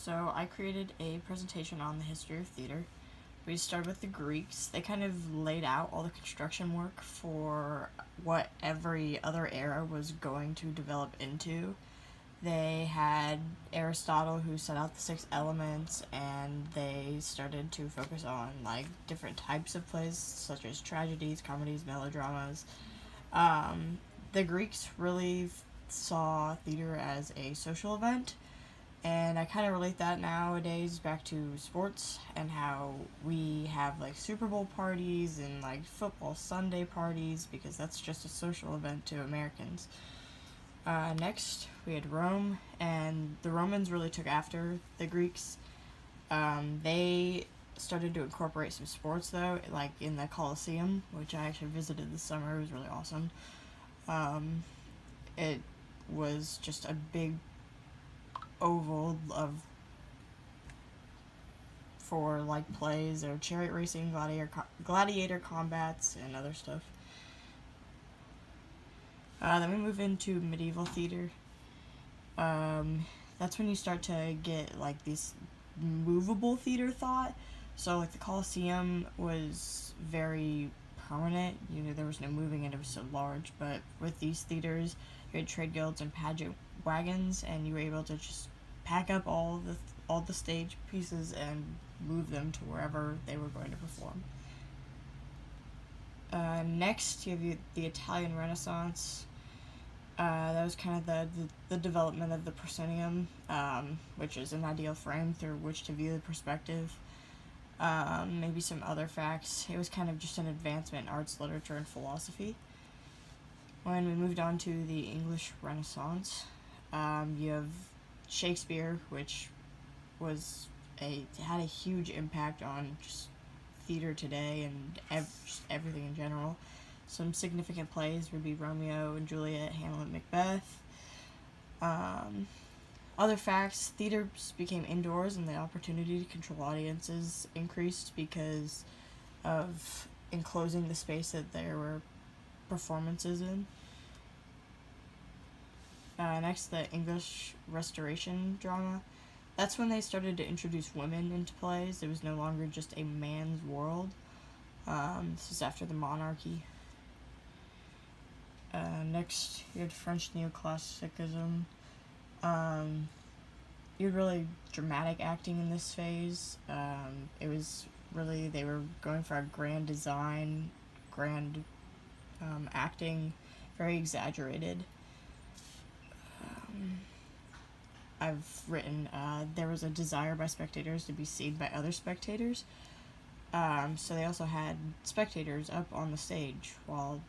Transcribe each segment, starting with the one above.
So I created a presentation on the history of theater. We started with the Greeks. They kind of laid out all the construction work for what every other era was going to develop into. They had Aristotle, who set out the 6 elements, and they started to focus on like different types of plays, such as tragedies, comedies, melodramas. The Greeks really saw theater as a social event, and I kind of relate that nowadays back to sports and how we have like Super Bowl parties and like football Sunday parties because that's just a social event to Americans. Next, we had Rome, and the Romans really took after the Greeks. They started to incorporate some sports though, like in the Colosseum, which I actually visited this summer. It was really awesome. It was just a big oval of for like plays or chariot racing, gladiator combats, and other stuff. Then we move into medieval theater. That's when you start to get like this movable theater thought. So like the Colosseum was very permanent. There was no moving and it was so large. But with these theaters, you had trade guilds and pageant wagons, and you were able to just pack up all the stage pieces and move them to wherever they were going to perform. Next, you have the Italian Renaissance. That was kind of the development of the proscenium, which is an ideal frame through which to view the perspective. Maybe some other facts. It was kind of just an advancement in arts, literature, and philosophy. When we moved on to the English Renaissance, you have Shakespeare, which had a huge impact on just theater today and just everything in general. Some significant plays would be Romeo and Juliet, Hamlet, Macbeth. Other facts, theaters became indoors and the opportunity to control audiences increased because of enclosing the space that there were performances in. Next, the English Restoration drama. That's when they started to introduce women into plays. It was no longer just a man's world. This is after the monarchy. Next, you had French neoclassicism. You had really dramatic acting in this phase. It was really, they were going for a grand design, grand acting, very exaggerated. I've written, there was a desire by spectators to be seen by other spectators. So they also had spectators up on the stage while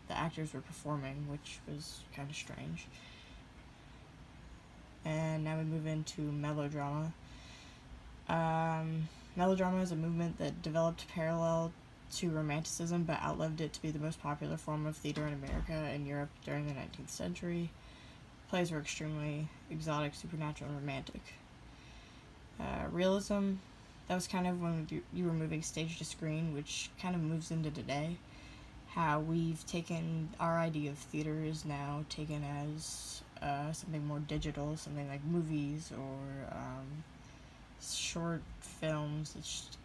the actors were performing, which was kind of strange. And now we move into melodrama. Melodrama is a movement that developed parallel to Romanticism but outlived it to be the most popular form of theater in America and Europe during the 19th century. Plays were extremely exotic, supernatural, and romantic. Realism, that was kind of when you were moving stage to screen, which kind of moves into today. How we've taken our idea of theater is now taken as something more digital, something like movies or short films.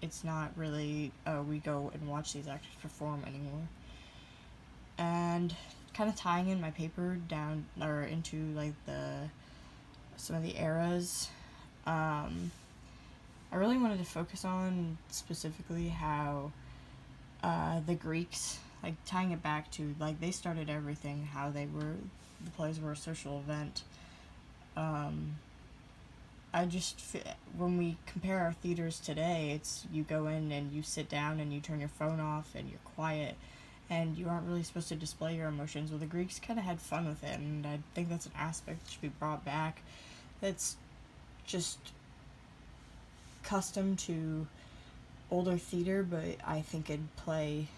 It's not really we go and watch these actors perform anymore. And kind of tying in my paper down or into like some of the eras, I really wanted to focus on specifically how the Greeks, like tying it back to like they started everything, how the plays were a social event. When we compare our theaters today, it's you go in and you sit down and you turn your phone off and you're quiet and you aren't really supposed to display your emotions. Well, the Greeks kind of had fun with it, and I think that's an aspect that should be brought back. That's just custom to older theater, but I think it'd play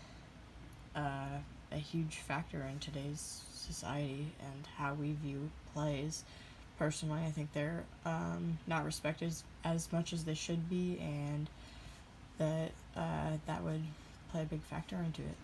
a huge factor in today's society and how we view plays. Personally, I think they're not respected as much as they should be, and that would play a big factor into it.